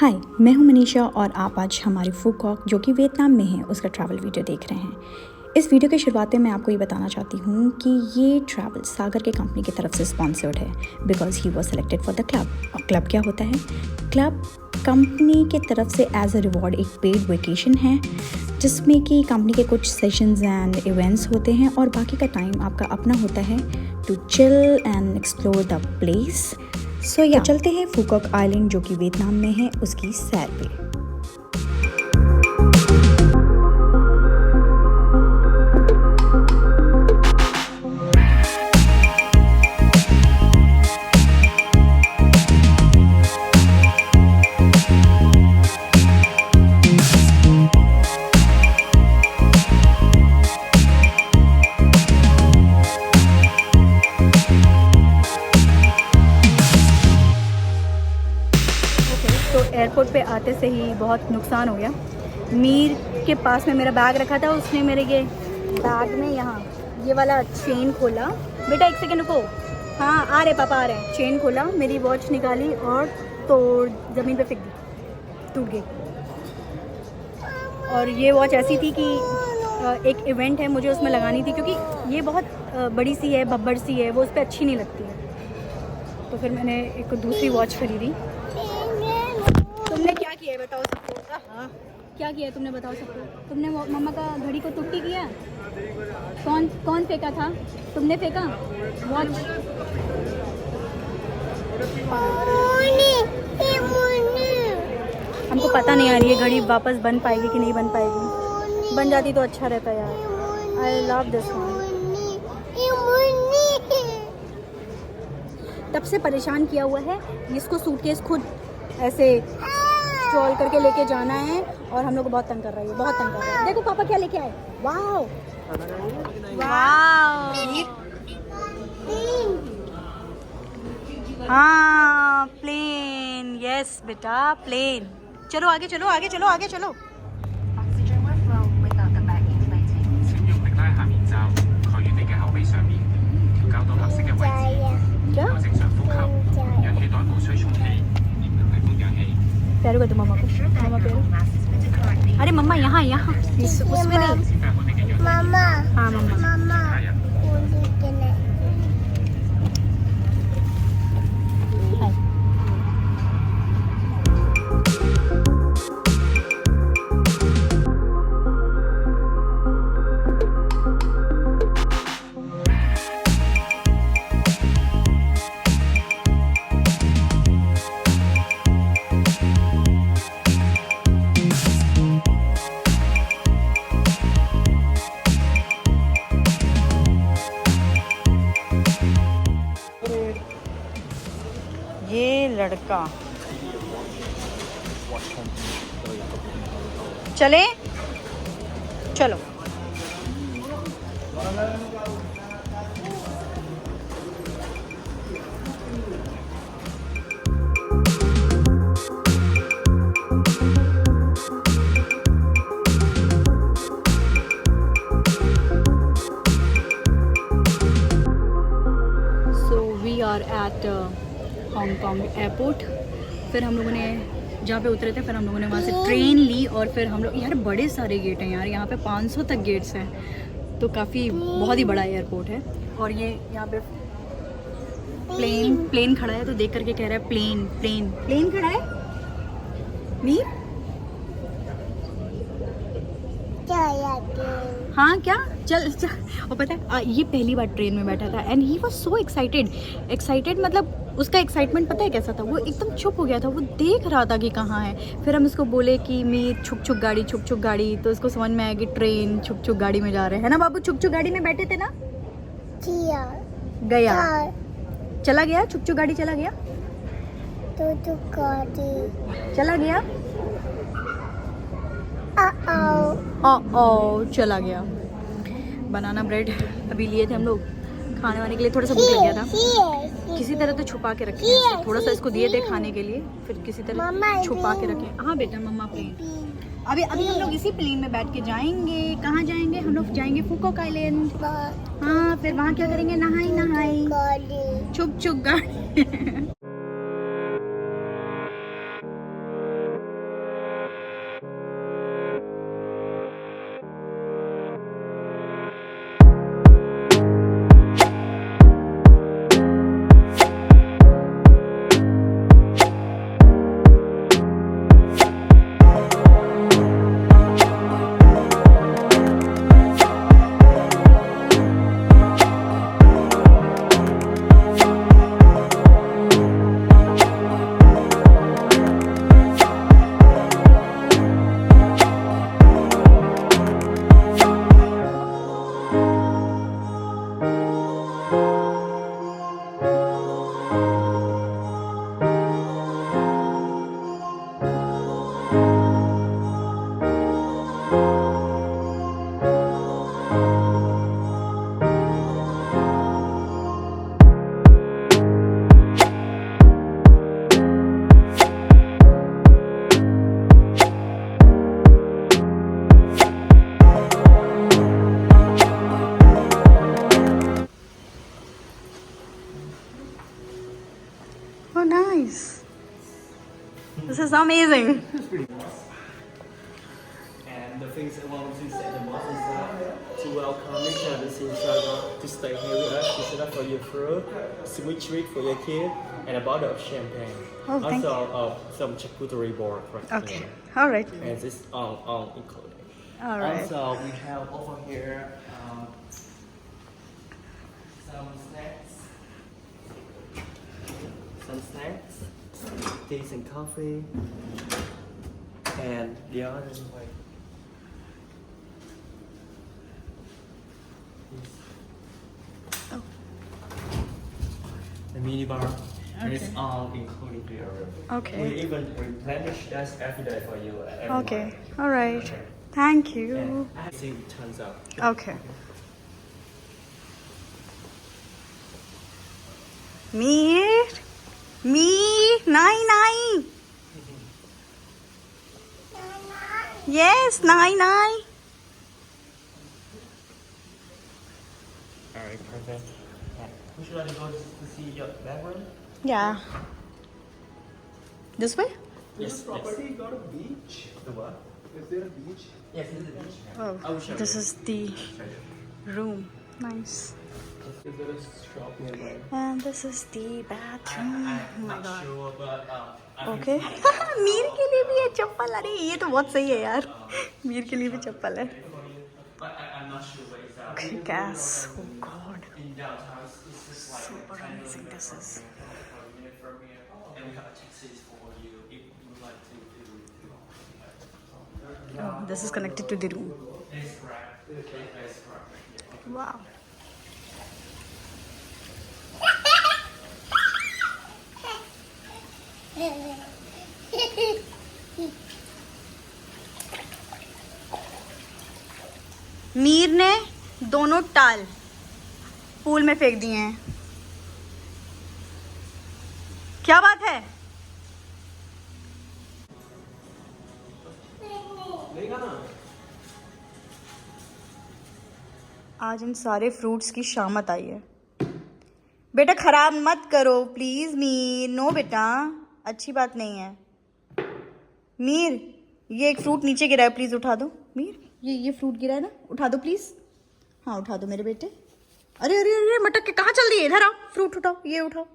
हाय, मैं हूं मनीषा और आप आज हमारी फूकॉक जो कि वियतनाम में है उसका ट्रैवल वीडियो देख रहे हैं। इस वीडियो की शुरुआत में मैं आपको ये बताना चाहती हूँ कि ये ट्रैवल सागर के कंपनी की तरफ से स्पॉन्सर्ड है because he was selected for the club. और क्लब क्या होता है? क्लब कंपनी की तरफ से एज अ रिवॉर्ड एक पेड वेकेशन है जिसमें कि कंपनी के कुछ सेशंस एंड इवेंट्स होते हैं और बाकी का टाइम आपका अपना होता है to chill and explore the place. So yeah चलते हैं फूकॉक आइलैंड जो कि वियतनाम में है उसकी सैर पे। तो एयरपोर्ट पे आते से ही बहुत नुकसान हो गया। मीर के पास में मेरा बैग रखा था, उसने मेरे ये बैग में यहाँ ये वाला चेन खोला। बेटा एक सेकेंड रुको, हाँ आ रहे पापा आ रहे हैं। चेन खोला, मेरी वॉच निकाली और तोड़ ज़मीन पे फेंक दी, टूट गई। और ये वॉच ऐसी थी कि एक इवेंट है, मुझे उसमें लगानी थी क्योंकि ये बहुत बड़ी सी है, भब्बड़ सी है, वो उस पर अच्छी नहीं लगती है। तो फिर मैंने एक दूसरी वॉच खरीदी। तुमने क्या किया है बताओ सबको? हाँ क्या किया है तुमने बताओ सबको? तुमने मम्मा का घड़ी को टुट्टी किया? कौन फेंका था? तुमने फेंका वॉच? हमको पता नहीं यार ये घड़ी वापस बन पाएगी कि नहीं बन पाएगी। बन जाती तो अच्छा रहता यार। I love this one. तब से परेशान किया हुआ है, इसको सूटकेस खुद ऐसे स्क्रॉल करके लेके जाना है और हम लोग को बहुत तंग कर रही है, बहुत तंग कर रहा है। देखो पापा क्या लेके आए। वाओ वाओ, हाँ प्लेन, यस बेटा प्लेन। चलो आगे चलो आगे चलो आगे चलो। प्यारू का तो मम्मा को, मम्मा प्यारू। अरे मम्मा यहाँ यहाँ उसमें नहीं। मम्मा हाँ मम्मा। मम्मा ये लड़का चले चलो। So we are at Hong Kong airport. फिर हम लोगों ने जहाँ पे उतरे थे फिर हम लोगों ने वहाँ से ट्रेन ली और फिर हम लोग, यार बड़े सारे गेट हैं यार, यहाँ पे 500 तक गेट्स हैं तो काफ़ी बहुत ही बड़ा एयरपोर्ट है। और ये यहाँ पे प्लेन खड़ा है तो देख करके कह रहा है प्लेन खड़ा है। मीर हाँ क्या चल। और पता है ये पहली बार ट्रेन में बैठा था and he was so excited मतलब उसका एक्साइटमेंट पता है कैसा था? वो एकदम चुप हो गया था, वो देख रहा था कि कहाँ है। फिर हम उसको बोले कि मीर छुक छुक गाड़ी, तो उसको समझ में आया कि ट्रेन छुक गाड़ी में जा रहे हैं, है ना बाबू? छुक गाड़ी में बैठे थे ना? गया चला गया, छुक गाड़ी चला गया, चला गया, चला गया। बनाना ब्रेड अभी लिए थे हम लोग खाने वाने के लिए, थोड़ा सा भूख लग गया था, किसी तरह तो छुपा के रखे हैं। थोड़ा सा इसको दिए थे खाने के लिए, फिर किसी तरह छुपा के रखे। हाँ बेटा मम्मा प्लेन। अभी हम लोग इसी प्लेन में बैठ के जाएंगे। कहाँ जाएंगे? हम लोग जाएंगे फूकॉक आइलैंड। हाँ फिर वहाँ क्या करेंगे? नहाई छुक गाड़ी। This is amazing. It's pretty nice. And the things I want to say the most is to welcome each other to stay here with us, to set up for your fruit, sweet treat for your kid, and a bottle of champagne. Oh, thank also, some charcuterie board for Okay. dinner. All right. And it's all included. All right. Also, we have over here some snacks, teas and coffee, and the other way. Oh. The mini bar. And Okay. it's all included here. Okay. We even replenish that every day for you. Okay. All right. Thank you. And I think it turns out. Okay. Mir, nine. Yes, nine. Alright, perfect. Would you like to go to see your bedroom? Yeah. This way? Yes. Property got a beach. The what? Is there a beach? Yes, it is a beach. Oh, I will show this you. is the room. Nice. Is there a shop nearby? And this is the bathroom. I'm Oh my not god. sure, but I okay Mir के लिए भी ये चप्पल, अरे ये तो बहुत सही है यार, मीर के लिए भी चप्पल है. But I'm not sure where exactly. Gas, oh god, In downtown, it's just like super amazing this is. from here, and we have taxis for you if you would like to. Oh, this is connected to the room. It's correct. It's correct. Wow. Mir ने दोनों टाल pool में फेंक दिए हैं. क्या बात है? आज इन सारे फ्रूट्स की शामत आई है. बेटा खराब मत करो प्लीज मीर. नो बेटा, अच्छी बात नहीं है. मीर, ये एक फ्रूट नीचे गिरा है, प्लीज उठा दो. मीर, ये फ्रूट गिरा है ना, उठा दो प्लीज. हाँ उठा दो मेरे बेटे. अरे अरे अरे मटक के कहाँ चल रही है? इधर आओ, फ्रूट उठाओ, ये उठाओ.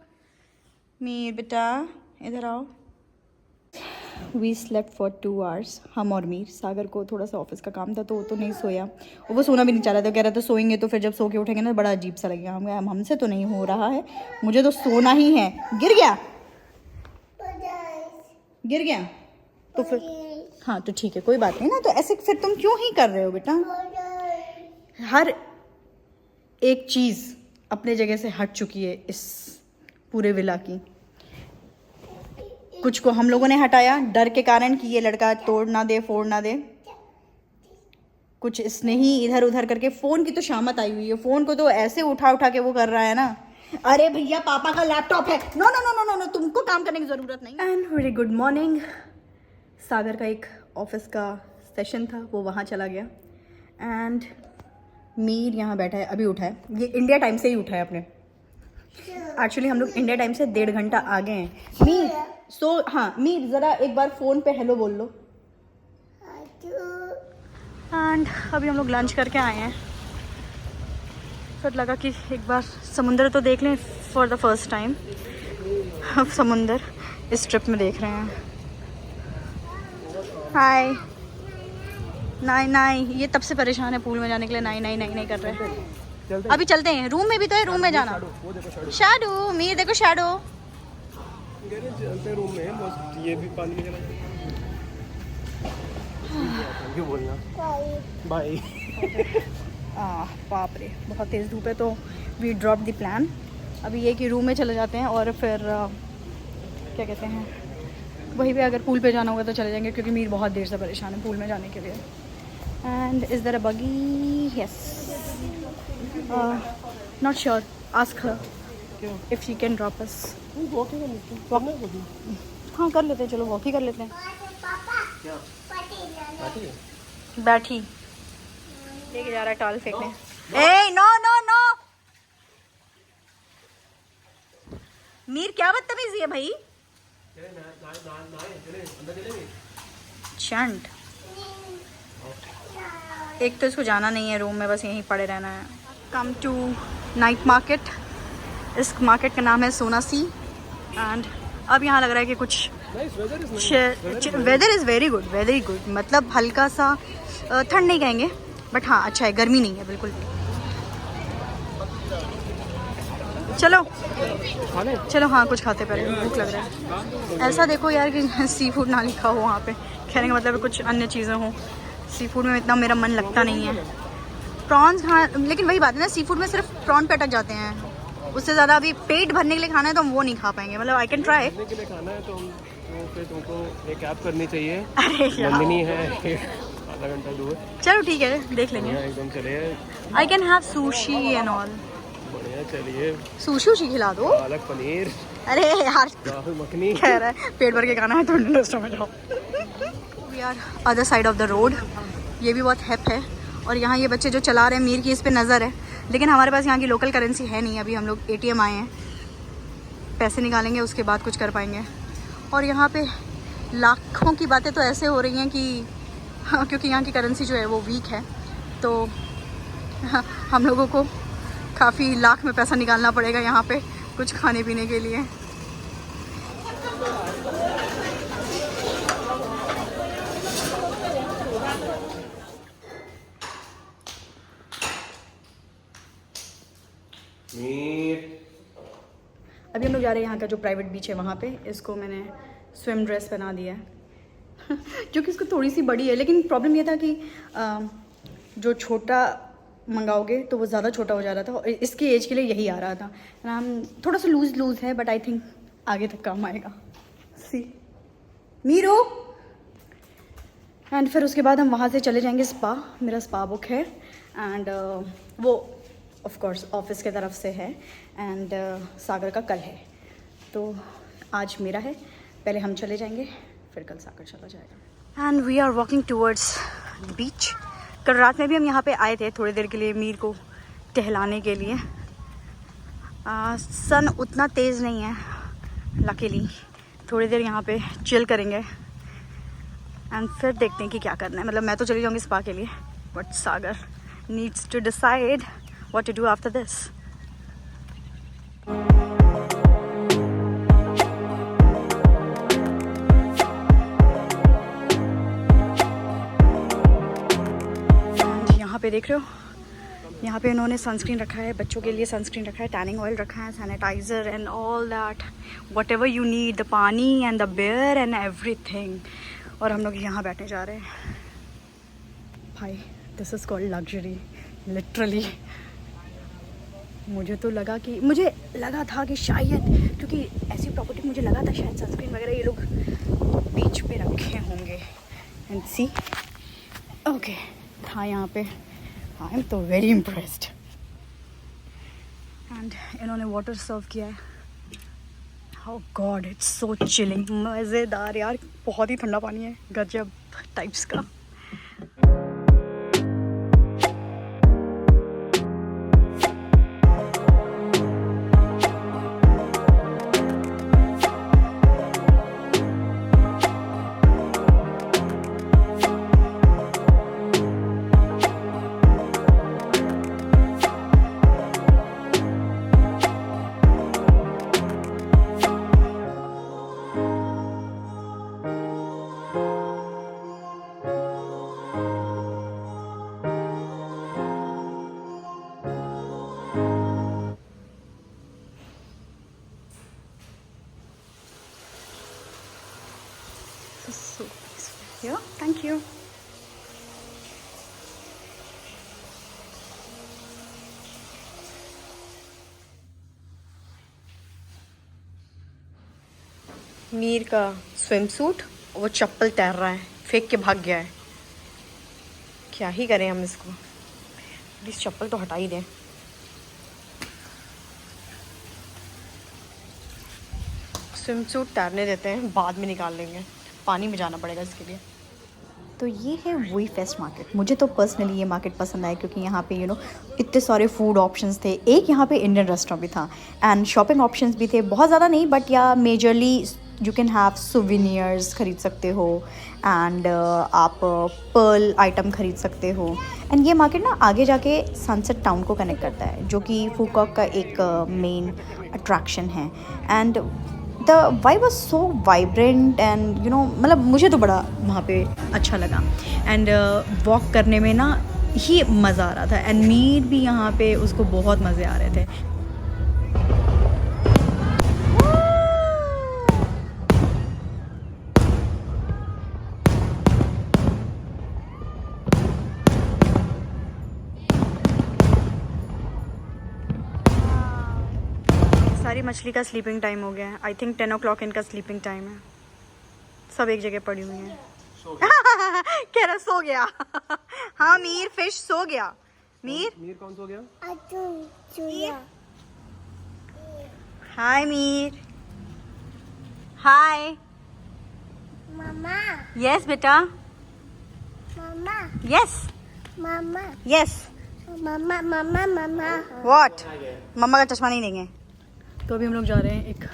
मीर बेटा इधर आओ. वी स्लेप्ट फॉर 2 hours, हम और मीर. सागर को थोड़ा सा ऑफिस का काम था तो वो तो नहीं सोया, और वो सोना भी नहीं चाह रहा था. कह रहा था सोएंगे तो फिर जब सो के उठेंगे ना बड़ा अजीब सा लगेगा. हम हमसे तो नहीं हो रहा है, मुझे तो सोना ही है. गिर गया तो फिर हाँ तो ठीक है, कोई बात नहीं ना. तो ऐसे फिर तुम क्यों ही कर रहे हो बेटा? हर एक चीज़ अपने जगह से हट चुकी है इस पूरे विला की. कुछ को हम लोगों ने हटाया डर के कारण कि ये लड़का तोड़ ना दे, फोड़ ना दे. कुछ इसने ही इधर उधर करके. फ़ोन की तो शामत आई हुई है, फ़ोन को तो ऐसे उठा उठा के वो कर रहा है ना. अरे भैया पापा का लैपटॉप है. No no no no no no, तुमको काम करने की ज़रूरत नहीं. And very good morning. Sagar का एक ऑफिस का सेशन था, वो वहाँ चला गया. एंड मीर यहाँ बैठा है, अभी उठा है. ये इंडिया टाइम से ही उठा है अपने. एक्चुअली हम लोग इंडिया टाइम से 1.5 घंटा आगे हैं. मीर हाँ मीर ज़रा एक बार फ़ोन पे हेलो बोल लो. एंड अभी हम लोग लंच करके आए हैं, फिर लगा कि एक बार समुंदर तो देख लें फॉर द फर्स्ट टाइम. अब समुंदर इस ट्रिप में देख रहे हैं. हाय. नहीं ये तब से परेशान है पूल में जाने के लिए. नहीं कर रहे हैं. अभी चलते हैं, रूम में भी तो है, रूम में जाना. शैडो, मीर देखो शैडो. चलते रूम में बस ये भी पानी में चला क्यों बोलना बाय. बाप रे बहुत तेज़ धूप है, तो वी ड्रॉप द प्लान. अभी ये कि रूम में चले जाते हैं और फिर क्या कहते हैं, वहीं पे अगर पूल पे जाना होगा तो चले जाएंगे, क्योंकि मीर बहुत देर से परेशान है पूल में जाने के लिए. एंड इज़ देयर अ बगी? Yes. Not sure, ask her if she can drop us. हाँ कर लेते हैं, चलो वॉक ही कर लेते हैं. बैठी लेके जा रहा है टॉल फेंकने. ए नो नो नो मीर, क्या बदतमीजी है भाई. चंट एक तो इसको जाना नहीं है रूम में, बस यहीं पड़े रहना है। Come to night market. इस मार्केट का नाम है सोना सी। एंड अब यहाँ लग रहा है कि कुछ वेदर इज़ वेरी गुड, मतलब हल्का सा ठंड नहीं कहेंगे बट हाँ अच्छा है, गर्मी नहीं है बिल्कुल भी। चलो हाँ कुछ खाते पहले, भूख लग रहा है। ऐसा देखो यार कि सी फूड ना लिखा हो वहाँ पे, कहने का मतलब कुछ अन्य चीज़ें हों। सी फूड में इतना मेरा मन लगता नहीं है। प्रॉन्स हाँ, लेकिन वही बात है ना, सी फूड में सिर्फ प्रॉन पे अटक जाते हैं, उससे ज़्यादा अभी पेट भरने के लिए खाना है तो हम वो नहीं खा पाएंगे। मतलब आई कैन ट्राई के लिए खाना है तो फिर तुमको एक ऐप करनी चाहिए। अरे नंदिनी है आधा घंटा दूर। चलो ठीक है देख लेंगे। एकदम चलिए। I can have sushi and all. बढ़िया चलिए। सुशी खिला दो। पालक पनीर। अरे यार दाल मखनी। कह रहा है पेट भर के खाना है तो इंडियन रेस्टोरेंट में जाओ। We are other side of the road. ये भी बहुत हैप है और यहाँ ये बच्चे जो चला रहे हैं मीर की इस पे नज़र है, लेकिन हमारे पास यहाँ की लोकल करेंसी है नहीं। अभी हम लोग ATM आए हैं, पैसे निकालेंगे उसके बाद कुछ कर पाएंगे। और यहाँ पे लाखों की बातें तो ऐसे हो रही हैं कि हाँ, क्योंकि यहाँ की करेंसी जो है वो वीक है, तो हम लोगों को काफ़ी लाख में पैसा निकालना पड़ेगा यहाँ पे कुछ खाने पीने के लिए। अभी हम लोग जा रहे हैं यहाँ का जो प्राइवेट बीच है वहाँ पे। इसको मैंने स्विम ड्रेस बना दिया है जो कि इसको थोड़ी सी बड़ी है, लेकिन प्रॉब्लम ये था कि जो छोटा मंगाओगे तो वो ज़्यादा छोटा हो जा रहा था और इसकी एज के लिए यही आ रहा था। थोड़ा सा लूज़ है बट आई थिंक आगे तक काम आएगा। सी मीरू। एंड फिर उसके बाद हम वहाँ से चले जाएंगे स्पा। मेरा स्पा बुक है एंड वो ऑफ कोर्स ऑफिस के तरफ से है एंड सागर का कल है, तो आज मेरा है। पहले हम चले जाएंगे फिर कल सागर चला जाएगा। And we are walking towards beach. कल रात में भी हम यहाँ पे आए थे थोड़ी देर के लिए मीर को टहलाने के लिए। सन उतना तेज़ नहीं है लकीली। थोड़ी देर यहाँ पे चिल करेंगे एंड फिर देखते हैं कि क्या करना है। मतलब मैं तो चली जाऊँगी स्पा के लिए but Sagar needs to decide what to do after this. यहाँ पे देख रहे हो, यहाँ पे इन्होंने सनस्क्रीन रखा है, बच्चों के लिए सनस्क्रीन रखा है, टैनिंग ऑयल रखा है, sanitiser and all that, whatever you need, the pani and the beer and everything. और हम लोग यहाँ बैठने जा रहे हैं। भाई this is called luxury literally. मुझे लगा था कि शायद, क्योंकि ऐसी प्रॉपर्टी मुझे लगा था शायद सनस्क्रीन वगैरह ये लोग बीच पे रखे होंगे। एंड सी ओके था यहाँ पे। आई एम तो वेरी इम्प्रेस्ड। एंड इन्होंने वाटर सर्व किया है। How God it's so chilling, मज़ेदार यार, बहुत ही ठंडा पानी है, गजब टाइप्स का। So peaceful here. Thank you. Mir का स्विम सूट, वो चप्पल तैर रहा है, फेंक के भाग गया है। क्या ही करें हम इसको, प्लीज चप्पल तो हटा ही दें। स्विम सूट तैरने देते हैं, बाद में निकाल लेंगे, पानी में जाना पड़ेगा इसके लिए। तो ये है वही फेस्ट मार्केट। मुझे तो पर्सनली ये मार्केट पसंद आया क्योंकि यहाँ पे इतने सारे फूड ऑप्शंस थे। एक यहाँ पे इंडियन रेस्टोरेंट भी था एंड शॉपिंग ऑप्शंस भी थे, बहुत ज़्यादा नहीं बट या majorly you can have souvenirs खरीद सकते हो एंड आप पर्ल आइटम खरीद सकते हो। एंड ये मार्केट ना आगे जाके सनसेट टाउन को कनेक्ट करता है, जो कि फूकॉक का एक मेन अट्रैक्शन है। And the vibe was so vibrant and you know, मतलब मुझे तो बड़ा वहाँ पे अच्छा लगा। एंड वॉक करने में ना ही मज़ा आ रहा था। एंड मीर भी यहाँ पे उसको बहुत मज़े आ रहे थे। सारी मछली का स्लीपिंग टाइम हो गया है। आई थिंक 10 o'clock इनका स्लीपिंग टाइम है। सब एक जगह पड़ी हुई हैं। कह रहा सो गया। हाँ मीर, फिश सो गया। मीर कौन सो गया? हाय मीर। हाय मामा। यस बेटा। मामा। यस मामा। यस। मामा मामा मामा। व्हाट? मम्मा का चश्मा नहीं देंगे। तो अभी हम लोग जा रहे हैं, एक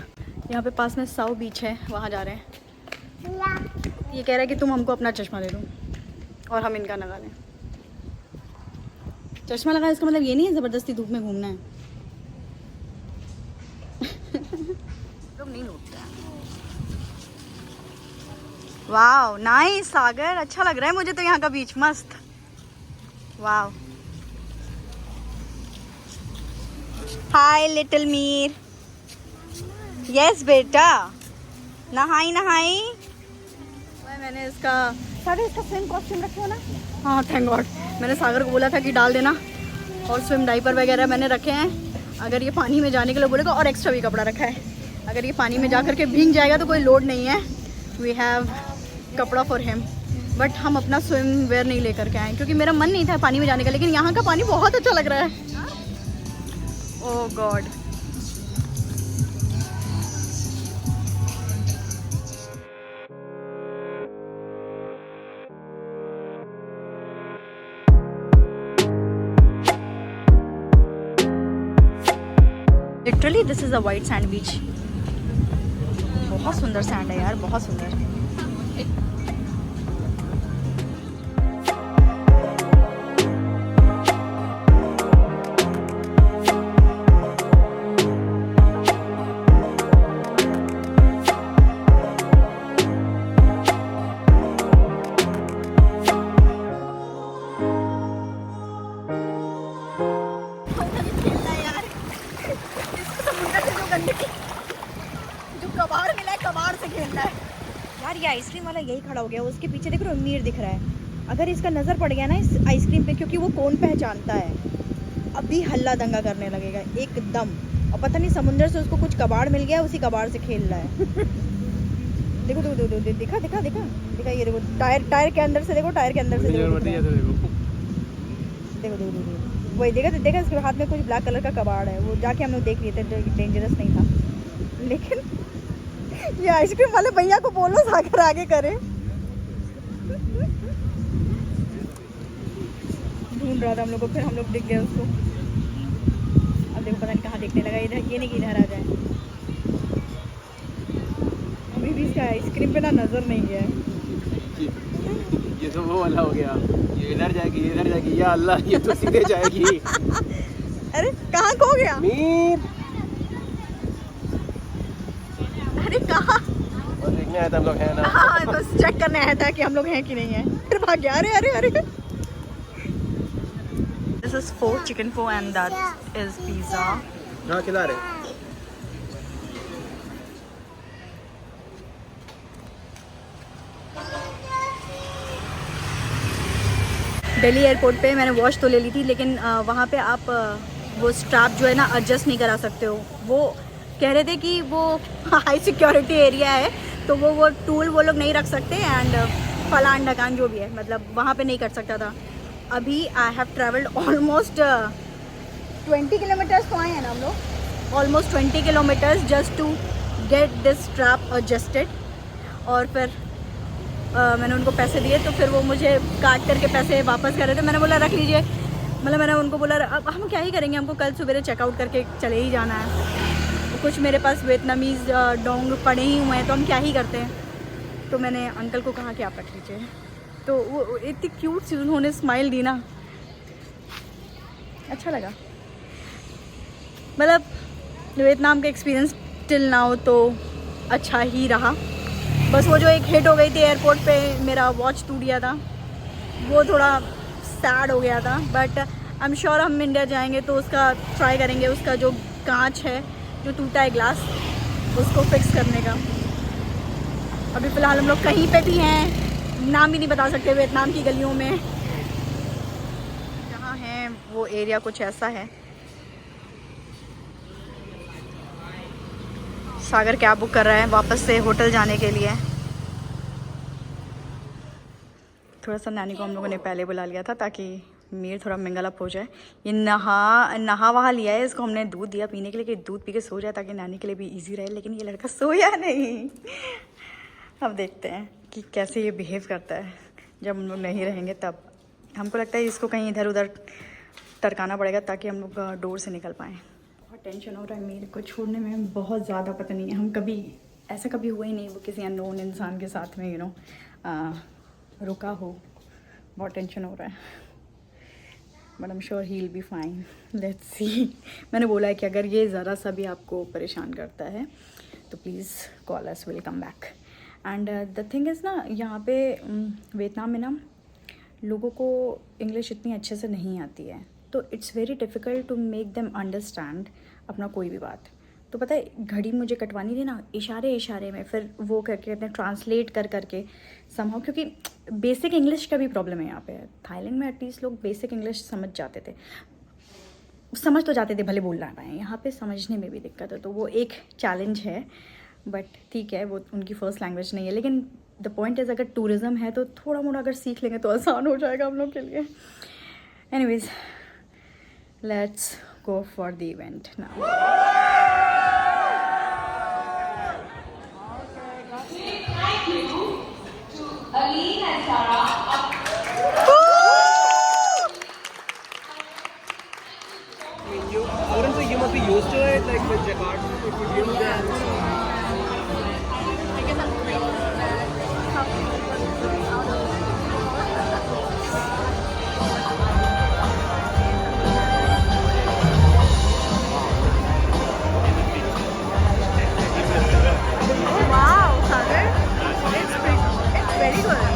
यहाँ पे पास में साउ बीच है, वहाँ जा रहे हैं। ये कह रहा है कि तुम हमको अपना चश्मा दे दो और हम इनका लगा लें। चश्मा लगा इसका मतलब ये नहीं है ज़बरदस्ती धूप में घूमना है। लोग नहीं लूटते हैं। वाओ नाइस सागर, अच्छा लग रहा है मुझे तो यहाँ का बीच, मस्त। वाओ। हाय लिटिल मीर। यस बेटा। नहाई नहाई। मैंने इसका सेम कॉस्ट्यूम रखे हो ना? हाँ थैंक गॉड। मैंने सागर को बोला था कि डाल देना, और स्विम डाइपर वगैरह मैंने रखे हैं। अगर ये पानी में जाने के लिए बोलेगा, और एक्स्ट्रा भी कपड़ा रखा है। अगर ये पानी में जा कर के भीग जाएगा तो कोई लोड नहीं है। वी हैव कपड़ा फॉर हिम, बट हम अपना स्विम वेयर नहीं लेकर के आए क्योंकि मेरा मन नहीं था पानी में जाने का। लेकिन यहाँ का पानी बहुत अच्छा लग रहा है। Oh God. Literally this is a white sand beach. बहुत सुंदर सैंड है यार, बहुत सुंदर। कबाड़ मिला है, कबाड़ से खेलना है यार। ये आइसक्रीम वाला यही खड़ा हो गया, उसके पीछे देख रहे हो मीर दिख रहा है। अगर इसका नज़र पड़ गया ना इस आइसक्रीम पे, क्योंकि वो कौन पहचानता है, अभी हल्ला दंगा करने लगेगा एकदम। और पता नहीं समुंदर से उसको कुछ कबाड़ मिल गया, उसी कबाड़ से खेल रहा है। देखो देखो देखो देखो, दिखा दिखा दिखा दिखा, ये देखो टायर के अंदर से देखो, टायर के अंदर से देखो देखो देखो, वही देखा देखा, इसके हाथ में कुछ ब्लैक कलर का कबाड़ है। वो जाके हम लोग देख लिए थे, डेंजरस नहीं था। लेकिन ये आइसक्रीम वाले भैया को बोलो सागर आगे करे। ढूंढ रहा था हम लोग को, फिर हम लोग दिख गए उसको। अब देखो पता नहीं कहाँ देखने लगा। इधर ये नहीं कि इधर आ जाए। अभी भी इसका आइसक्रीम पे ना नजर नहीं गया है। ये तो वो वाला हो गया, ये इधर जाएगी, इधर जाएगी, या अल्लाह ये तो सीधे जाएगी। अरे कहाँ खो गया मीर? अरे कहाँ? और देखने आया था हम लोग हैं ना। हाँ बस चेक करने आया था कि हम लोग हैं कि नहीं है, फिर भाग गया। अरे अरे अरे। This is pho, chicken pho, and that is pizza. हाँ खिला रहे। दिल्ली एयरपोर्ट पे मैंने वॉच तो ले ली थी, लेकिन वहाँ पे आप वो स्ट्रैप जो है ना एडजस्ट नहीं करा सकते हो। वो कह रहे थे कि वो हाई सिक्योरिटी एरिया है, तो वो टूल वो लोग नहीं रख सकते। एंड फलान ढकान जो भी है, मतलब वहाँ पे नहीं कर सकता था। अभी I have travelled almost 20 kilometres तो आए हैं ना हम लोग, almost 20 kilometres just to get this strap adjusted. और फिर मैंने उनको पैसे दिए, तो फिर वो मुझे काट करके पैसे वापस कर रहे थे। मैंने बोला रख लीजिए, मतलब मैंने उनको बोला अब हम क्या ही करेंगे, हमको कल सुबह चेकआउट करके चले ही जाना है। कुछ मेरे पास वियतनामीज़ डोंग पड़े ही हुए हैं, तो हम क्या ही करते हैं। तो मैंने अंकल को कहा कि आप रख लीजिए, तो वो इतनी क्यूट सी उन्होंने स्माइल दी ना, अच्छा लगा। मतलब वियतनाम का एक्सपीरियंस टिल नाउ तो अच्छा ही रहा। बस वो जो एक हिट हो गई थी एयरपोर्ट पे, मेरा वॉच टूट गया था, वो थोड़ा सैड हो गया था। बट आई एम श्योर हम इंडिया जाएंगे तो उसका ट्राई करेंगे, उसका जो कांच है जो टूटा है ग्लास, उसको फिक्स करने का। अभी फ़िलहाल हम लोग कहीं पे भी हैं, नाम भी नहीं बता सकते वियतनाम की गलियों में जहाँ हैं। वो एरिया कुछ ऐसा है। सागर कैब बुक कर रहा है वापस से होटल जाने के लिए। थोड़ा सा नानी को हम लोगों ने पहले बुला लिया था ताकि मीर थोड़ा मिंगल अप हो जाए। ये नहा वहा लिया है, इसको हमने दूध दिया पीने के लिए कि दूध पी के सो जाए ताकि नानी के लिए भी इजी रहे, लेकिन ये लड़का सोया नहीं। अब देखते हैं कि कैसे ये बिहेव करता है जब हम लोग नहीं रहेंगे तब। हमको लगता है इसको कहीं इधर उधर टरकाना पड़ेगा ताकि हम लोग डोर से निकल पाएँ। बहुत टेंशन हो रहा है मेरे को छोड़ने में, बहुत ज़्यादा। पता नहीं है, हम कभी ऐसा कभी हुआ ही नहीं वो किसी अननोन इंसान के साथ में रुका हो। बहुत टेंशन हो रहा है, but I am sure he will be fine. Let's see. मैंने बोला है कि अगर ये ज़रा सा भी आपको परेशान करता है तो please call us, will come back. And the thing is ना, यहाँ पे वियतनाम में ना लोगों को इंग्लिश इतनी अच्छे से नहीं आती है, तो it's very difficult to make them understand अपना कोई भी बात। तो पता है घड़ी मुझे कटवानी थी ना, इशारे में, फिर वो करके कहते हैं ट्रांसलेट करके समहाउ, क्योंकि बेसिक इंग्लिश का भी प्रॉब्लम है यहाँ पे। थाईलैंड में एटलीस्ट लोग बेसिक इंग्लिश समझ तो जाते थे भले बोल ना पाएँ, यहाँ पे समझने में भी दिक्कत है। तो वो एक चैलेंज है, बट ठीक है, वो उनकी फ़र्स्ट लैंग्वेज नहीं है। लेकिन द पॉइंट इज़ अगर टूरिज़्म है तो थोड़ा मोड़ा अगर सीख लेंगे तो आसान हो जाएगा हम लोग के लिए। Anyways, let's go for the event now. I wouldn't say you must be used to it, like with Jakarta, if you do that. Wow, Sagar, it's very good.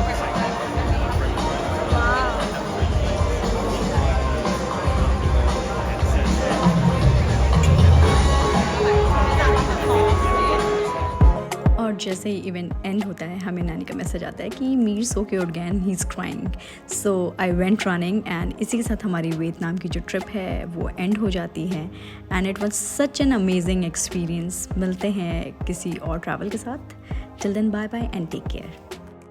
और जैसे ही इवेंट एंड होता है हमें नानी का मैसेज आता है कि मीर सो के उठ गए, he is crying. So I went running and इसी के साथ हमारी वियतनाम की जो ट्रिप है वो एंड हो जाती है। And it was such an amazing experience. मिलते हैं किसी और ट्रैवल के साथ। Till then bye bye and take care.